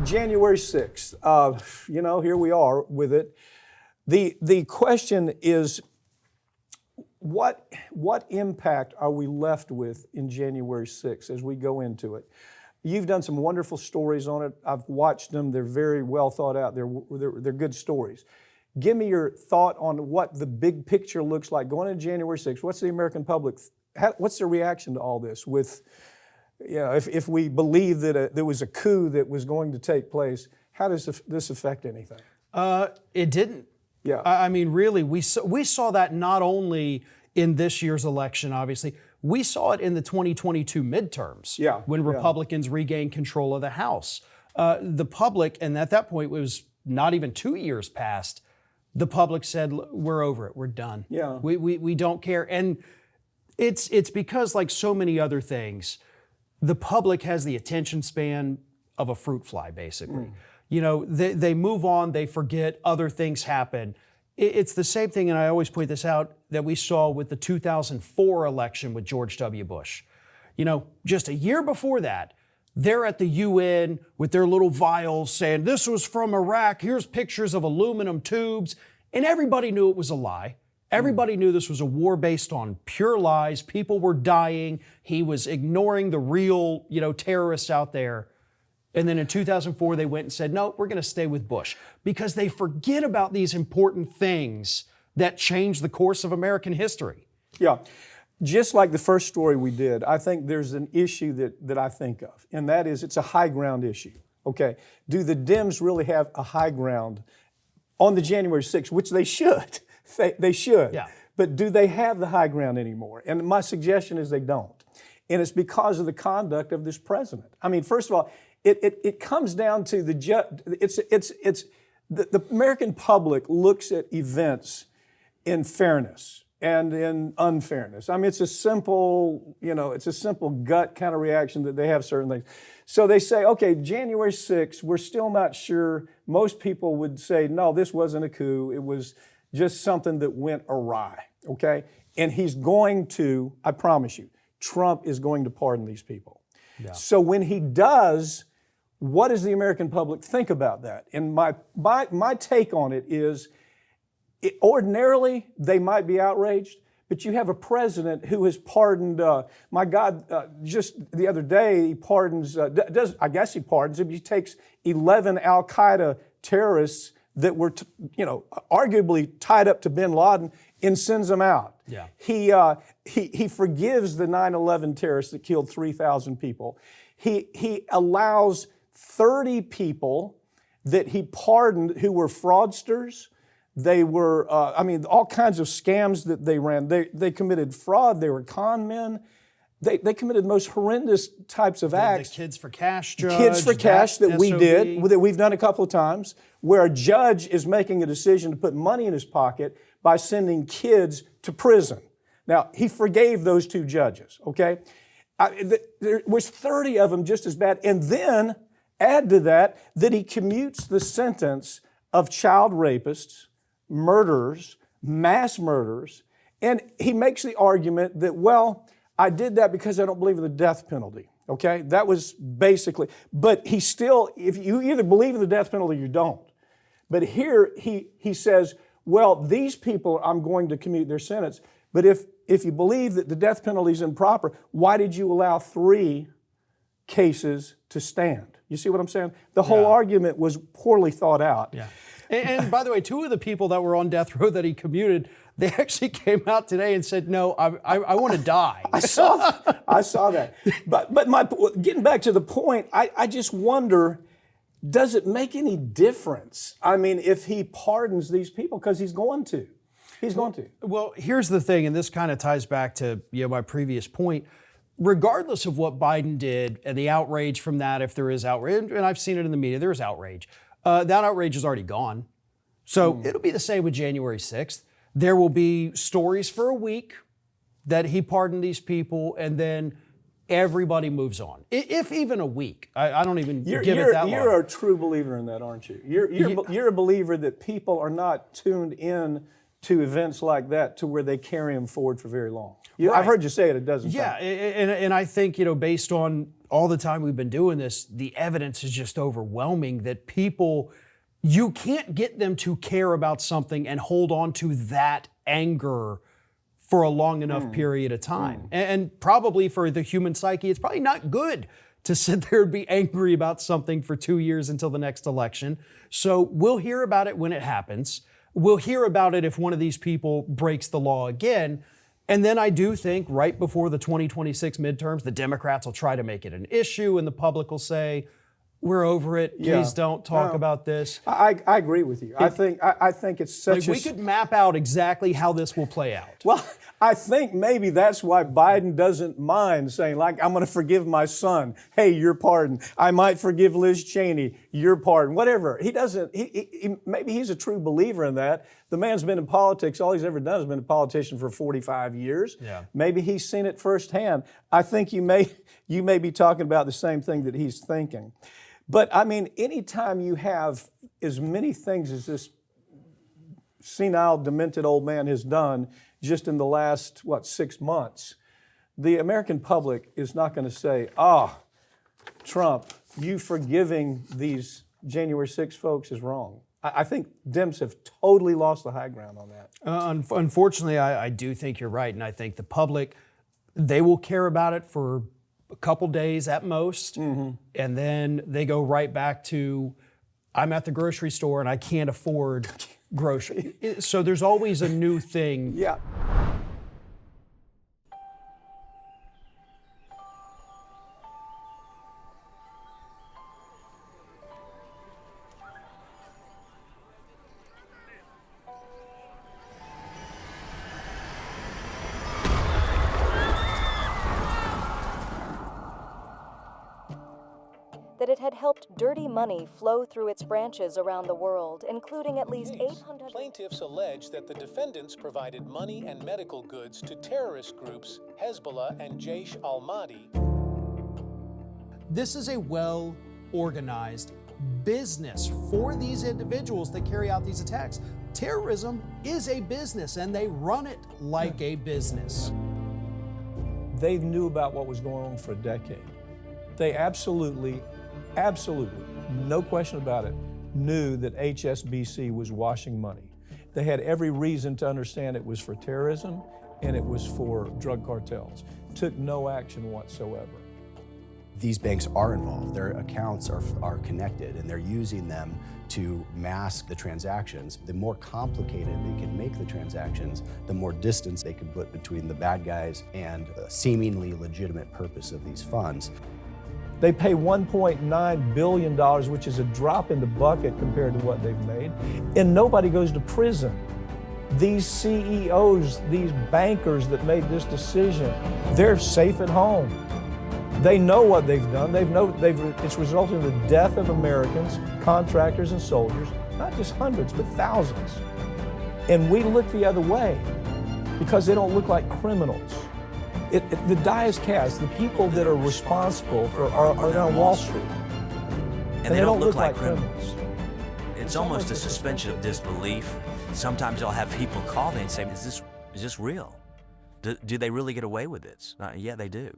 January 6th, here we are with it. The question is, what impact are we left with in January 6th as we go into it? You've done some wonderful stories on it. I've watched them. They're very well thought out. They're good stories. Give me your thought on what the big picture looks like going into January 6th. What's the American public, what's their reaction to all this with, if we believe that there was a coup that was going to take place, how does this affect anything? It didn't. Yeah. I mean, really, we saw that not only in this year's election, obviously, we saw it in the 2022 midterms when Republicans regained control of the House. The public, and at that point, it was not even 2 years past, the public said, we're over it, we're done. Yeah. We don't care. And it's because, like so many other things, the public has the attention span of a fruit fly, basically. They move on, they forget, other things happen. It's the same thing, and I always point this out, that we saw with the 2004 election with George W. Bush. Just a year before that, they're at the UN with their little vials saying, this was from Iraq, here's pictures of aluminum tubes, and everybody knew it was a lie. Everybody knew this was a war based on pure lies. People were dying. He was ignoring the real, terrorists out there. And then in 2004, they went and said, no, we're going to stay with Bush, because they forget about these important things that changed the course of American history. Yeah. Just like the first story we did, I think there's an issue that I think of, and that is it's a high ground issue. Okay. Do the Dems really have a high ground on the January 6th, which they should? They should. Yeah. But do they have the high ground anymore? And my suggestion is they don't. And it's because of the conduct of this president. I mean, first of all, it comes down to the American public looks at events in fairness and in unfairness. I mean, it's a simple gut kind of reaction that they have certain things. So they say, okay, January 6th, we're still not sure. Most people would say, no, this wasn't a coup. It was just something that went awry, okay? And he's going to, I promise you, Trump is going to pardon these people. Yeah. So when he does, what does the American public think about that? And my take on it is, ordinarily, they might be outraged, but you have a president who has pardoned, just the other day, he pardons, I guess he pardons him. He takes 11 al-Qaeda terrorists that were, arguably tied up to bin Laden and sends them out. Yeah. He forgives the 9/11 terrorists that killed 3,000 people. He allows 30 people that he pardoned who were fraudsters. They were, all kinds of scams that they ran. They committed fraud. They were con men. They committed the most horrendous types of acts. The Kids for Cash judge. Kids for Cash that we SOB. did, that we've done a couple of times, where a judge is making a decision to put money in his pocket by sending kids to prison. Now, he forgave those two judges, okay? There was 30 of them just as bad. And then add to that he commutes the sentence of child rapists, murderers, mass murderers, and he makes the argument that, well, I did that because I don't believe in the death penalty, okay? That was basically, but he still, if you either believe in the death penalty or you don't. But here he says, well, these people, I'm going to commute their sentence, but if you believe that the death penalty is improper, why did you allow 3 cases to stand? You see what I'm saying? The whole argument was poorly thought out. Yeah. And by the way, 2 of the people that were on death row that he commuted, they actually came out today and said, no, I want to die. I saw that. But getting back to the point, I just wonder, does it make any difference? I mean, if he pardons these people, because he's going to. He's going to. Well, here's the thing, and this kind of ties back to my previous point. Regardless of what Biden did and the outrage from that, if there is outrage, and I've seen it in the media, there is outrage. That outrage is already gone. So it'll be the same with January 6th. There will be stories for a week that he pardoned these people, and then everybody moves on. If even a week. I don't even give it that long. You're a true believer in that, aren't you? You're a believer that people are not tuned in to events like that to where they carry them forward for very long. I've heard you say it a dozen Yeah, times. and I think, based on all the time we've been doing this, the evidence is just overwhelming that people, you can't get them to care about something and hold on to that anger for a long enough period of time. And probably for the human psyche, it's probably not good to sit there and be angry about something for 2 years until the next election. So we'll hear about it when it happens. We'll hear about it if one of these people breaks the law again. And then I do think right before the 2026 midterms, the Democrats will try to make it an issue and the public will say, we're over it. Please don't talk about this. I agree with you. I think it's such we could map out exactly how this will play out. Well, I think maybe that's why Biden doesn't mind saying, like, I'm going to forgive my son. Hey, you're pardoned. I might forgive Liz Cheney. You're pardoned. Whatever. He doesn't, maybe he's a true believer in that. The man's been in politics. All he's ever done is been a politician for 45 years. Yeah. Maybe he's seen it firsthand. I think you may be talking about the same thing that he's thinking. But I mean, anytime you have as many things as this senile, demented old man has done just in the last, 6 months, the American public is not going to say, Trump, you forgiving these January 6 folks is wrong. I think Dems have totally lost the high ground on that. Unfortunately, I do think you're right. And I think the public, they will care about it for a couple days at most. And then they go right back to, I'm at the grocery store and I can't afford groceries. So there's always a new thing. Yeah. That it had helped dirty money flow through its branches around the world, including at least 800... Plaintiffs allege that the defendants provided money and medical goods to terrorist groups Hezbollah and Jaish al-Mahdi. This is a well-organized business for these individuals that carry out these attacks. Terrorism is a business, and they run it like a business. They knew about what was going on for a decade. They absolutely, no question about it, knew that HSBC was washing money. They had every reason to understand it was for terrorism and it was for drug cartels. Took no action whatsoever. These banks are involved. Their accounts are connected, and they're using them to mask the transactions. The more complicated they can make the transactions, the more distance they can put between the bad guys and the seemingly legitimate purpose of these funds. They pay $1.9 billion, which is a drop in the bucket compared to what they've made, and nobody goes to prison. These CEOs, these bankers that made this decision, they're safe at home. They know what they've done. It's resulted in the death of Americans, contractors and soldiers, not just hundreds, but thousands. And we look the other way because they don't look like criminals. The die is cast. The people that are responsible are on Wall Street. And they don't look like criminals. It's almost a suspension of disbelief. Sometimes I'll have people call me and say, is this real? Do they really get away with this? Yeah, they do.